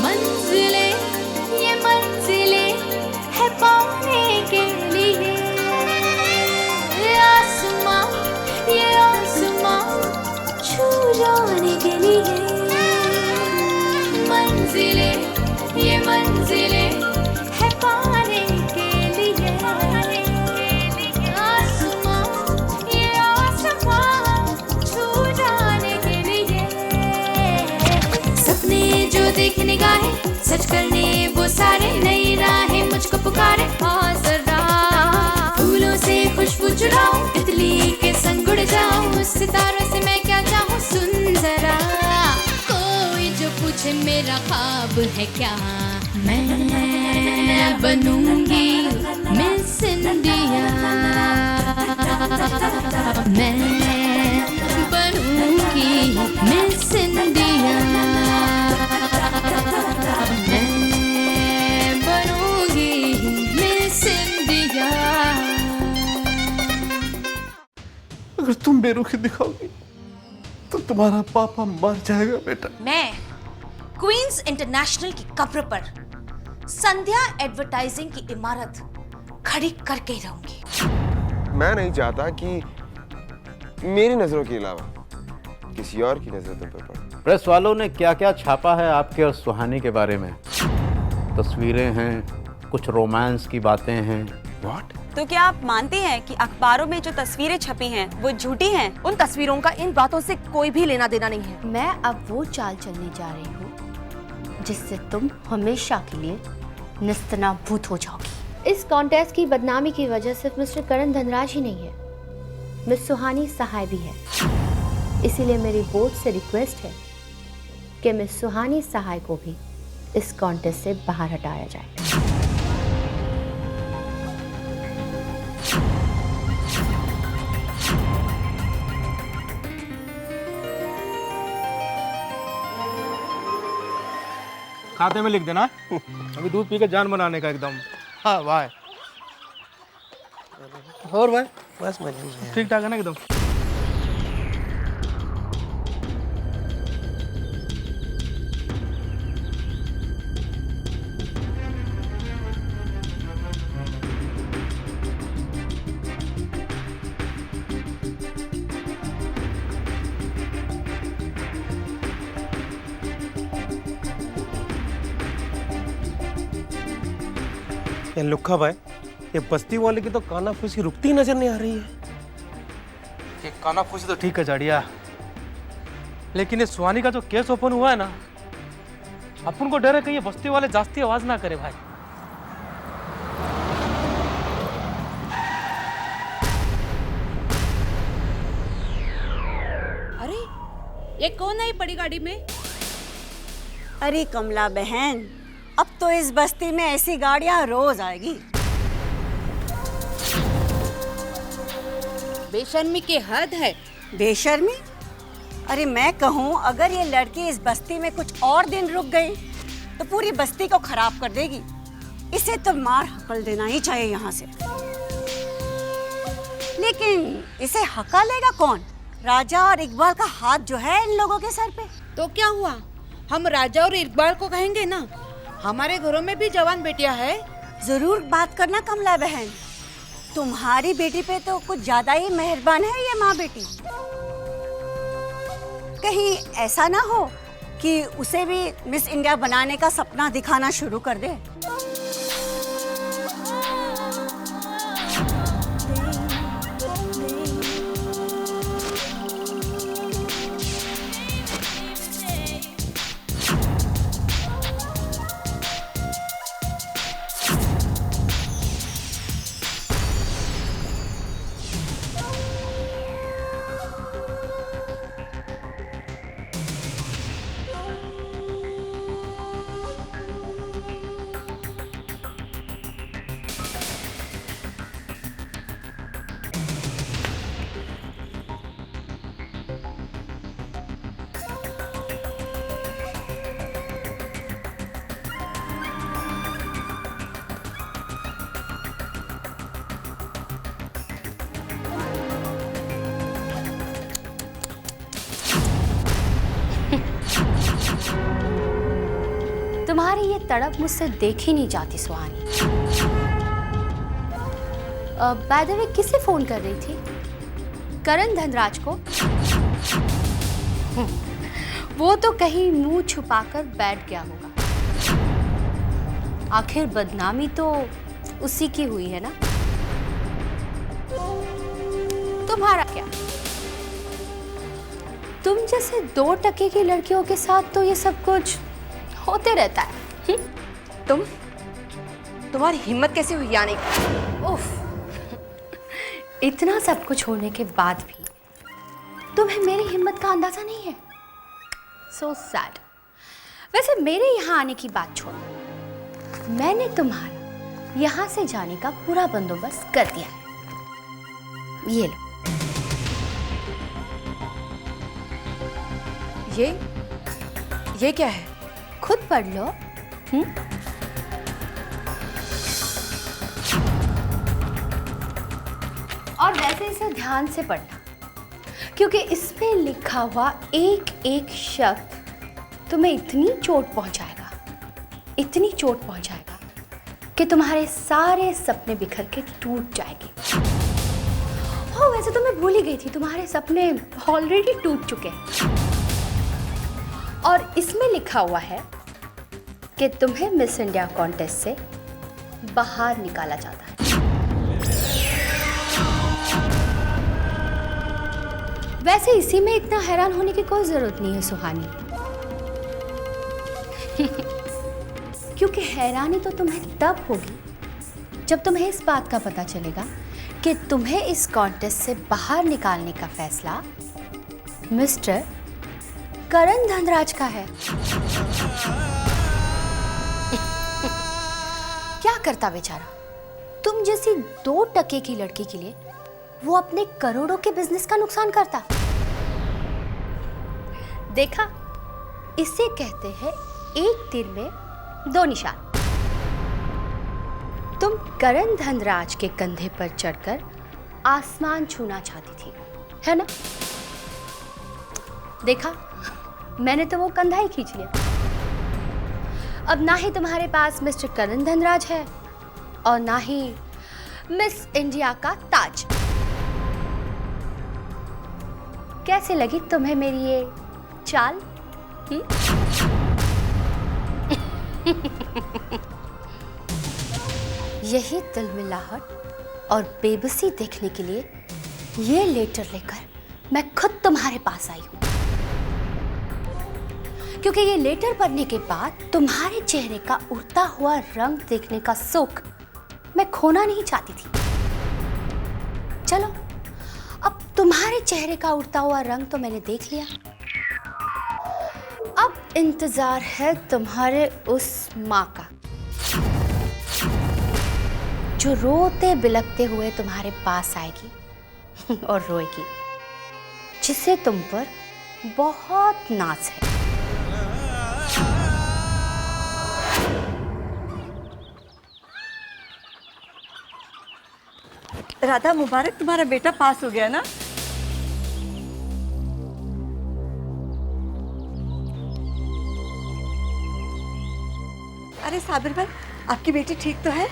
मंजिलें ये मंजिलें है पाने के लिए, आसमां ये आसमां छू जाने के लिए। मंजिलें ये मंजिलें है पाने के लिए, आसमां ये आसमां छू जाने के लिए। सपने जो देख निगाहें सच करने वो सारे, नई राहें मुझको पुकारे। हाँ जरा फूलों से खुशबू चुराऊं, तितली के संग उड़ जाऊं, सितारों से मैं क्या चाहूं। सुन जरा कोई जो पूछे मेरा ख्वाब है क्या, मैं बनूंगी मिस इंडिया, मैं बनूंगी मिस इंडिया, मैं बनूंगी मिस इंडिया। अगर तुम बेरुखी दिखाओगी तो तुम्हारा पापा मर जाएगा बेटा। मैं क्वींस इंटरनेशनल की कब्र पर संध्या एडवर्टाइजिंग की इमारत खड़ी करके ही रहूंगी। मैं नहीं चाहता कि मेरी नजरों के अलावा किसी और की नजर तुम पर पड़े। प्रेस वालों ने क्या क्या छापा है आपके और सुहानी के बारे में। तस्वीरें हैं, कुछ रोमांस की बातें हैं। What? तो क्या आप मानते हैं कि अखबारों में जो तस्वीरें छपी हैं वो झूठी हैं? उन तस्वीरों का इन बातों से कोई भी लेना देना नहीं है। मैं अब वो चाल चलने जा रही हूँ जिससे तुम हमेशा के लिए निस्तनाबूत हो जाओगी। इस कॉन्टेस्ट की बदनामी की वजह सिर्फ मिस्टर करण धनराज ही नहीं है, मिस सुहानी सहाय भी है। इसीलिए मेरी बोर्ड से रिक्वेस्ट है कि मिस सुहानी सहाय को भी इस कॉन्टेस्ट से बाहर हटाया जाए। खाते में लिख देना। अभी दूध पी के जान बनाने का एकदम। हाँ भाई। और भाई बस मजे में ठीक ठाक है ना एकदम। ये लुक्खा भाई, ये बस्ती वाले की तो कानाफूसी रुकती नजर नहीं आ रही है। ये कानाफूसी तो ठीक है जाड़िया, लेकिन ये सुहानी का जो केस ओपन हुआ है ना, अपन को डर है कि ये बस्ती वाले जास्ती आवाज ना करे भाई। अरे ये कौन आई बड़ी गाड़ी में? अरे कमला बहन, अब तो इस बस्ती में ऐसी गाड़ियां रोज आएगी। बेशर्मी की हद है। बेशर्मी? अरे मैं कहूँ अगर ये लड़की इस बस्ती में कुछ और दिन रुक गई तो पूरी बस्ती को खराब कर देगी। इसे तो मार हकल देना ही चाहिए यहाँ से। लेकिन इसे हकलेगा कौन? राजा और इकबाल का हाथ जो है इन लोगों के सर पे। तो क्या हुआ, हम राजा और इकबाल को कहेंगे ना, हमारे घरों में भी जवान बेटियां है। जरूर बात करना कमला बहन, तुम्हारी बेटी पे तो कुछ ज्यादा ही मेहरबान है ये माँ बेटी। कहीं ऐसा ना हो कि उसे भी मिस इंडिया बनाने का सपना दिखाना शुरू कर दे। तुम्हारी ये तड़प मुझसे देखी नहीं जाती सुहानी। बाय द वे, किसे फोन कर रही थी? करण धनराज को? वो तो कहीं मुंह छुपाकर बैठ गया होगा। आखिर बदनामी तो उसी की हुई है ना। तुम्हारा क्या? तुम जैसे 2 टके की लड़कियों के साथ तो ये सब कुछ होते रहता है। तुम्हारी हिम्मत कैसे हुई आने की? उफ, इतना सब कुछ होने के बाद भी तुम्हें मेरी हिम्मत का अंदाजा नहीं है। So sad. वैसे मेरे यहाँ आने की बात छोड़ो, मैंने तुम्हारा यहाँ से जाने का पूरा बंदोबस्त कर दिया है। ये लो। ये क्या है? खुद पढ़ लो। और वैसे इसे ध्यान से पढ़ना, क्योंकि इसमें लिखा हुआ एक एक शब्द तुम्हें इतनी चोट पहुंचाएगा, इतनी चोट पहुंचाएगा कि तुम्हारे सारे सपने बिखर के टूट जाएंगे। हो, वैसे तो मैं भूल ही गई थी, तुम्हारे सपने ऑलरेडी टूट चुके हैं। और इसमें लिखा हुआ है कि तुम्हें मिस इंडिया कॉन्टेस्ट से बाहर निकाला जाता है। वैसे इसी में इतना हैरान होने की कोई जरूरत नहीं है सुहानी। क्योंकि हैरानी तो तुम्हें तब होगी जब तुम्हें इस बात का पता चलेगा कि तुम्हें इस कॉन्टेस्ट से बाहर निकालने का फैसला मिस्टर करण धनराज का है। क्या करता बेचारा, तुम जैसी 2 टके की लड़की के लिए वो अपने करोड़ों के बिजनेस का नुकसान करता। देखा, इसे कहते हैं एक तीर में 2 निशान। तुम करण धनराज के कंधे पर चढ़कर आसमान छूना चाहती थी, है ना? देखा, मैंने तो वो कंधा ही खींच लिया। अब ना ही तुम्हारे पास मिस्टर करण धनराज है और ना ही मिस इंडिया का ताज। कैसे लगी तुम्हें मेरी ये चाल? यही तिलमिलाहट और बेबसी देखने के लिए ये लेटर लेकर मैं खुद तुम्हारे पास आई हूं, क्योंकि ये लेटर पढ़ने के बाद तुम्हारे चेहरे का उड़ता हुआ रंग देखने का सुख मैं खोना नहीं चाहती थी। चलो, अब तुम्हारे चेहरे का उड़ता हुआ रंग तो मैंने देख लिया। अब इंतजार है तुम्हारे उस माँ का जो रोते बिलखते हुए तुम्हारे पास आएगी और रोएगी, जिसे तुम पर बहुत नाज है। राधा, मुबारक, तुम्हारा बेटा पास हो गया ना? अरे साबिर भाई, आपकी बेटी ठीक तो है?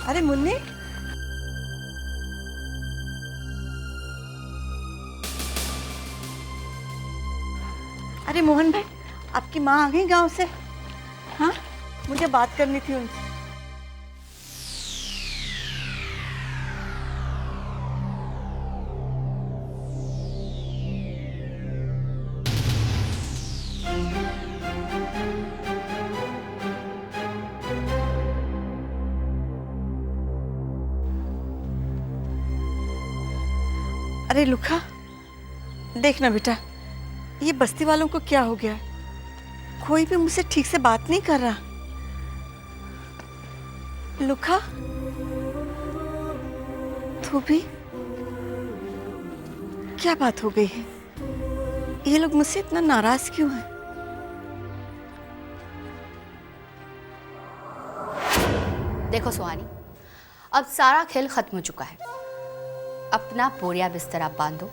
अरे मुन्नी, अरे मोहन भाई, आपकी माँ आ गई गांव से? हाँ, मुझे बात करनी थी उनसे। अरे लुखा, देखना बेटा, ये बस्ती वालों को क्या हो गया? कोई भी मुझसे ठीक से बात नहीं कर रहा। लुखा, तू भी? क्या बात हो गई है? ये लोग मुझसे इतना नाराज क्यों हैं? देखो सुहानी, अब सारा खेल खत्म हो चुका है। अपना बोरिया बिस्तरा बांधो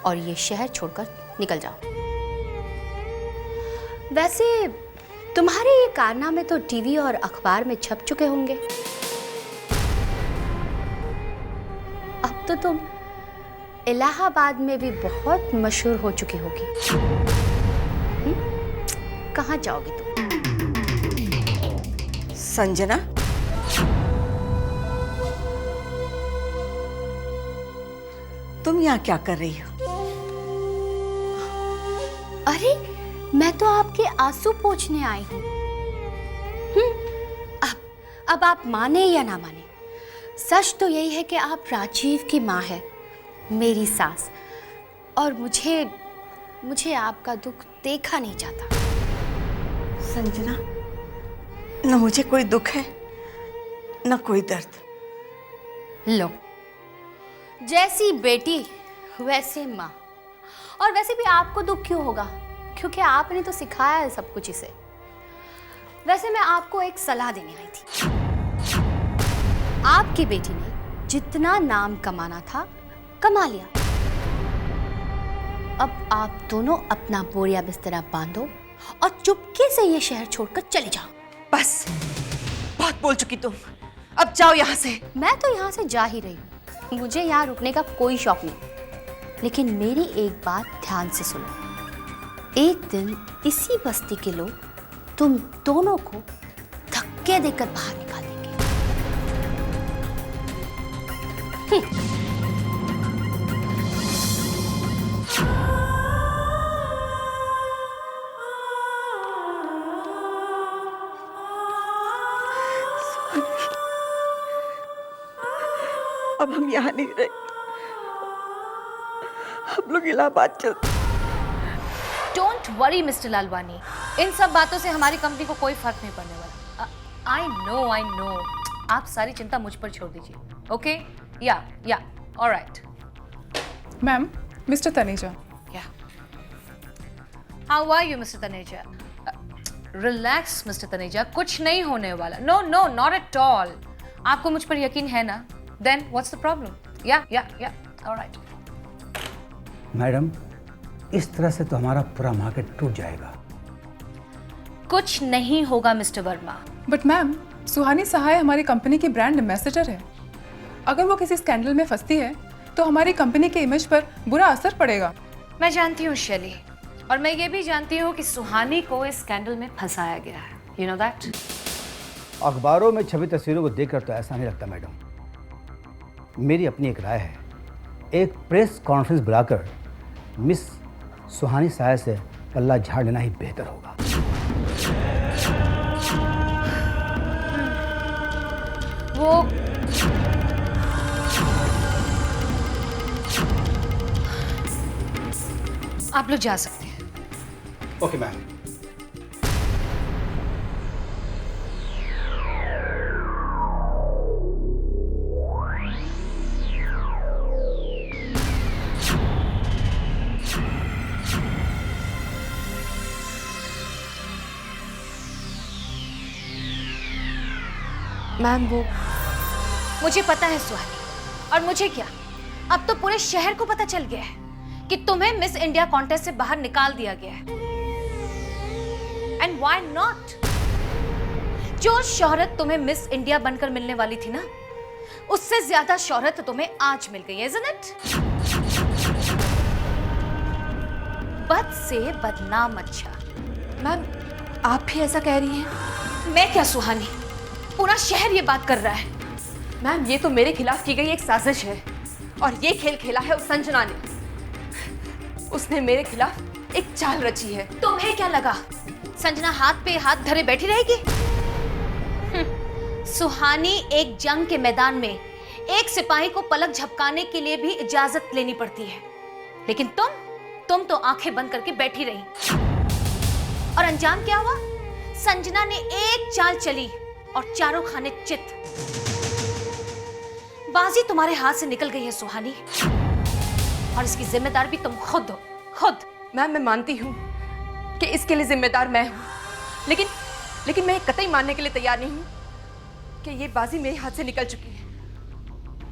और ये शहर छोड़कर निकल जाओ। वैसे तुम्हारे ये कारनामे तो टीवी और अखबार में छप चुके होंगे। अब तो तुम इलाहाबाद में भी बहुत मशहूर हो चुकी होगी। कहाँ जाओगी तुम? संजना, तुम यहाँ क्या कर रही हो? अरे मैं तो आपके आंसू पोंछने आई हूँ। अब आप माने या ना माने, सच तो यही है कि आप राजीव की माँ है, मेरी सास, और मुझे आपका दुख देखा नहीं जाता। संजना, न मुझे कोई दुख है न कोई दर्द। लो, जैसी बेटी वैसे माँ। और वैसे भी आपको दुख क्यों होगा, क्योंकि आपने तो सिखाया है सब कुछ इसे। वैसे मैं आपको एक सलाह देने आई थी। आपकी बेटी ने जितना नाम कमाना था कमा लिया। अब आप दोनों अपना बोरिया बिस्तरा बांधो और चुपके से ये शहर छोड़कर चले जाओ। बस, बहुत बोल चुकी तुम, अब जाओ यहाँ से। मैं तो यहाँ से जा ही रही हूँ, मुझे यहाँ रुकने का कोई शौक नहीं। लेकिन मेरी एक बात ध्यान से सुनो, एक दिन इसी बस्ती के लोग तुम दोनों को धक्के देकर बाहर निकाल देंगे। अब हम यहाँ नहीं रहे, हम लोग इलाहाबाद चलते। डोंट वरी मिस्टर लालवानी, इन सब बातों से हमारी कंपनी को कोई फर्क नहीं पड़ने वाला। आई नो, आप सारी चिंता मुझ पर छोड़ दीजिए। ओके, या alright. Ma'am, mister Taneja. Yeah, how are you mister Taneja? Relax mister Taneja, कुछ नहीं होने वाला। No, not at all. आपको मुझ पर यकीन है ना? Then what's the problem? Yeah alright. Madam, इस तरह से तो हमारा पूरा मार्केट टूट जाएगा। कुछ नहीं होगा मिस्टर वर्मा। बट मैम, सुहानी सहाय हमारी कंपनी की ब्रांड एम्बेसडर है। अगर वो किसी स्कैंडल में फंसती है तो हमारी कंपनी के इमेज पर बुरा असर पड़ेगा। मैं जानती हूँ शैली, और मैं ये भी जानती हूँ कि सुहानी को इस स्कैंडल में फंसाया गया है। You know that? अखबारों में छपी तस्वीरों को देखकर तो ऐसा नहीं लगता मैडम। मेरी अपनी एक राय है, एक प्रेस कॉन्फ्रेंस बुलाकर मिस सुहानी सहाय से पल्ला झाड़ लेना ही बेहतर होगा। वो आप लोग जा सकते हैं। Okay ma'am. मैम, वो मुझे पता है सुहानी, और मुझे क्या, अब तो पूरे शहर को पता चल गया है कि तुम्हें मिस इंडिया कॉन्टेस्ट से बाहर निकाल दिया गया है। And why not? जो शोहरत तुम्हें मिस इंडिया बनकर मिलने वाली थी ना, उससे ज्यादा शोहरत तुम्हें आज मिल गई है, isn't it? बद से बदनाम अच्छा। मैम, आप भी ऐसा कह रही हैं? मैं क्या सुहानी, पूरा शहर ये बात कर रहा है। मैम, ये तो मेरे खिलाफ की गई एक साजिश है, और ये खेल खेला है उस संजना ने। उसने मेरे खिलाफ एक चाल रची है। तुम्हें क्या लगा संजना हाथ पे हाथ धरे बैठी रहेगी? सुहानी, एक जंग के मैदान में एक सिपाही को पलक झपकाने के लिए भी इजाजत लेनी पड़ती है, लेकिन तुम तो आंखें बंद करके बैठी रही। और अंजाम क्या हुआ? संजना ने एक चाल चली और चारों खाने चित। बाजी तुम्हारे हाथ से निकल गई है सुहानी, और इसकी जिम्मेदार भी तुम खुद हो, खुद। मैम, मैं मानती हूँ कि इसके लिए जिम्मेदार मैं हूँ, लेकिन मैं कतई मानने के लिए तैयार नहीं हूँ कि ये बाजी मेरे हाथ से निकल चुकी है।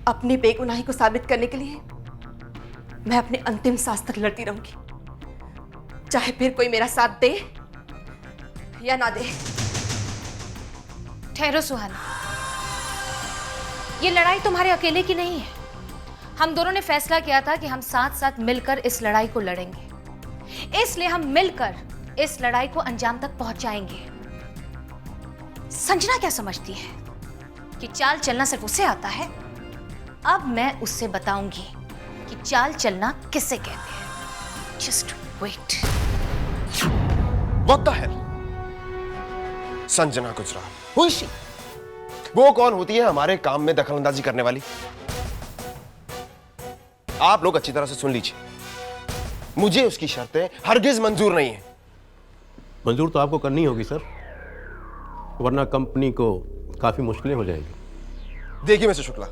अपनी बेगुनाही को साबित करने के लिए मैं अपने अंतिम सांस तक लड़ती रहूंगी, चाहे फिर कोई मेरा साथ दे या ना दे। ठहरो सुहानी, ये लड़ाई तुम्हारे अकेले की नहीं है। हम दोनों ने फैसला किया था कि हम साथ साथ मिलकर इस लड़ाई को लड़ेंगे, इसलिए हम मिलकर इस लड़ाई को अंजाम तक पहुंचाएंगे। संजना क्या समझती है कि चाल चलना सिर्फ उसे आता है? अब मैं उससे बताऊंगी कि चाल चलना किसे कहते हैं। Just wait. What the hell? Sanjana Gujral, Who is she? वो कौन होती है हमारे काम में दखलंदाजी करने वाली? आप लोग अच्छी तरह से सुन लीजिए, मुझे उसकी शर्तें हरगिज मंजूर नहीं है। मंजूर तो आपको करनी होगी सर, वरना कंपनी को काफी मुश्किलें हो जाएंगी। देखिए मिस्टर शुक्ला,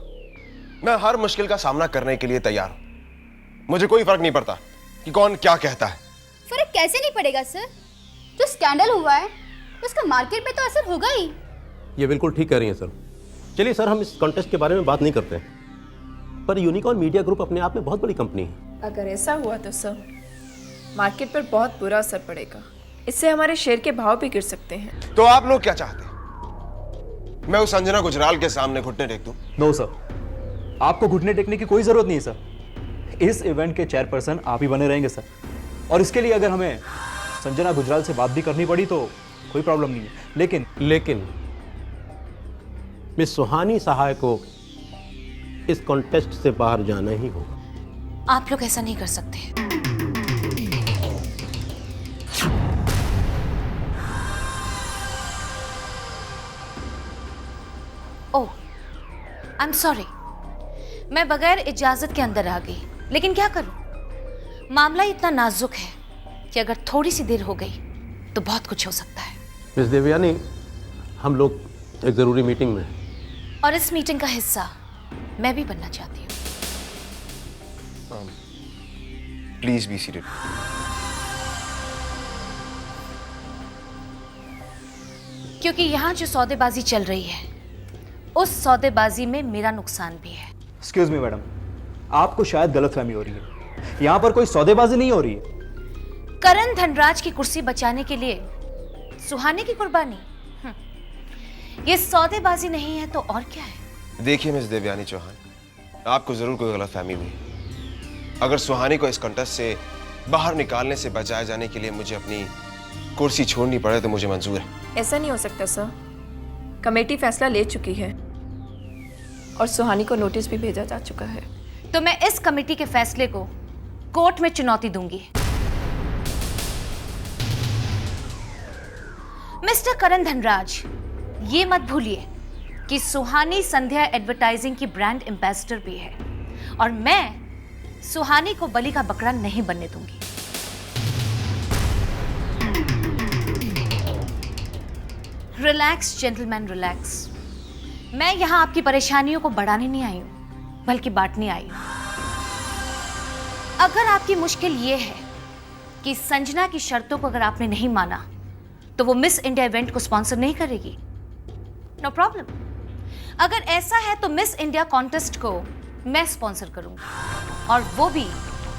मैं हर मुश्किल का सामना करने के लिए तैयार हूं। मुझे कोई फर्क नहीं पड़ता कि कौन क्या कहता है। फर्क कैसे नहीं पड़ेगा सर? जो स्कैंडल हुआ है उसका मार्केट पे तो असर होगा ही। ये बिल्कुल ठीक कह रही हैं सर। चलिए सर, हम इस कॉन्टेस्ट के बारे में बात नहीं करते, पर यूनिकॉर्न मीडिया ग्रुप अपने आप में बहुत बड़ी कंपनी है। अगर ऐसा हुआ तो सर मार्केट पर बहुत बुरा असर पड़ेगा, इससे हमारे शेयर के भाव भी गिर सकते हैं। तो आप लोग क्या चाहते हैं? मैं उस संजना गुजराल के सामने घुटने टेक दूं? नो सर, आपको घुटने टेकने की कोई जरूरत नहीं है सर। इस इवेंट के चेयरपर्सन आप ही बने रहेंगे सर, और इसके लिए अगर हमें संजना गुजराल से बात भी करनी पड़ी तो कोई प्रॉब्लम नहीं है। लेकिन मिस सुहानी सहाय को इस कॉन्टेस्ट से बाहर जाना ही होगा। आप लोग ऐसा नहीं कर सकते। ओह, आई एम सॉरी, मैं बगैर इजाजत के अंदर आ गई, लेकिन क्या करूं? मामला इतना नाजुक है कि अगर थोड़ी सी देर हो गई तो बहुत कुछ हो सकता है। मिस देवयानी, हम लोग एक जरूरी मीटिंग में हैं। और इस मीटिंग का हिस्सा मैं भी बनना चाहती हूँ। Please be seated. क्योंकि यहाँ जो सौदेबाजी चल रही है, उस सौदेबाजी में मेरा नुकसान भी है। एक्सक्यूज मी मैडम, आपको शायद गलतफहमी हो रही है। यहाँ पर कोई सौदेबाजी नहीं हो रही है। करण धनराज की कुर्सी बचाने के लिए सुहानी की कुर्बानी, ये सौदेबाजी नहीं है तो और क्या है? देखिए मिस देवयानी चौहान, आपको जरूर कोई गलतफहमी हुई। अगर सुहानी को इस कंटेस्ट से बाहर निकालने से बचाए जाने के लिए मुझे अपनी कुर्सी छोड़नी पड़े तो मुझे मंजूर है। ऐसा नहीं हो सकता सर, कमेटी फैसला ले चुकी है और सुहानी को नोटिस भी भेजा जा चुका है। तो मैं इस कमेटी के फैसले को कोर्ट में चुनौती दूंगी। मिस्टर करण धनराज, ये मत भूलिए कि सुहानी संध्या एडवर्टाइजिंग की ब्रांड एम्बेसडर भी है, और मैं सुहानी को बलि का बकरा नहीं बनने दूंगी। Relax gentleman, relax. मैं यहां आपकी परेशानियों को बढ़ाने नहीं आई हूं, बल्कि बांटने आई हूं। अगर आपकी मुश्किल ये है कि संजना की शर्तों को अगर आपने नहीं माना तो वो मिस इंडिया इवेंट को स्पॉन्सर नहीं करेगी, नो प्रॉब्लम। अगर ऐसा है तो मिस इंडिया कॉन्टेस्ट को मैं स्पॉन्सर करूंगी, और वो भी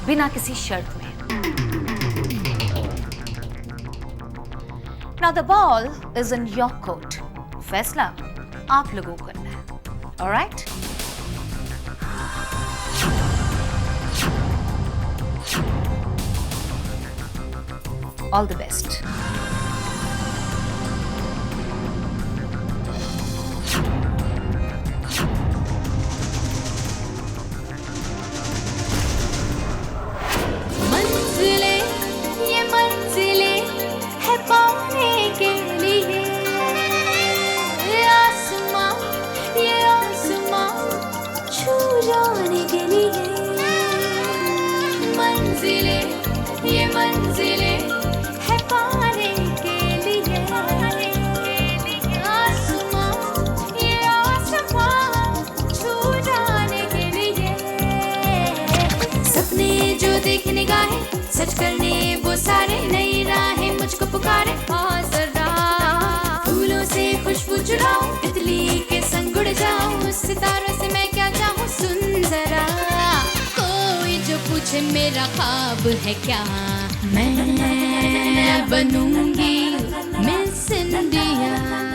बिना किसी शर्त में। Now the ball is in your court. फैसला आप लोगों को करना है। ऑलराइट? All the best. ये मंजिले है पाने के लिए, आसमां ये आसमां छू जाने के लिए। सपने जो देख निगाहें सच करने वो सारे, नई राहें मुझको पुकारे। और जरा फूलों से खुशबू चुराऊं, तितली के संग उड़ जाऊं, सितारों से मैं क्या चाहूं। पूछे मेरा ख्वाब है क्या, मैं बनूंगी मिस इंडिया।